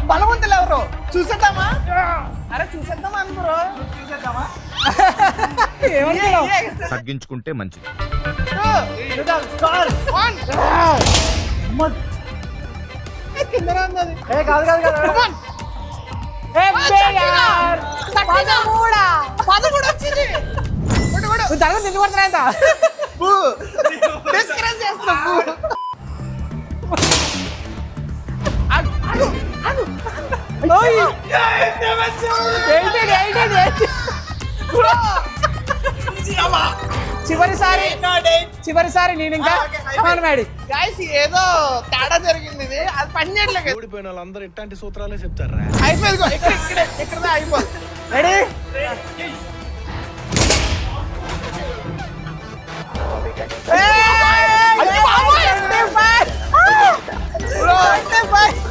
బలవంతులు ఎవరు చూసేద్దామా? అరే చూసేద్దామా అందరూ చూసేద్దామా? తగ్గించుకుంటే మంచిది. చివరిసారి నేను ఇంకా ఏదో తేడా జరిగింది. ఇది అది పని చేయట్లేదు. ఓడిపోయిన వాళ్ళందరూ ఇట్లాంటి సూత్రాలే చెప్తారా? అయిపోయింది ఇక్కడ అయిపోయింది. Ready Bye.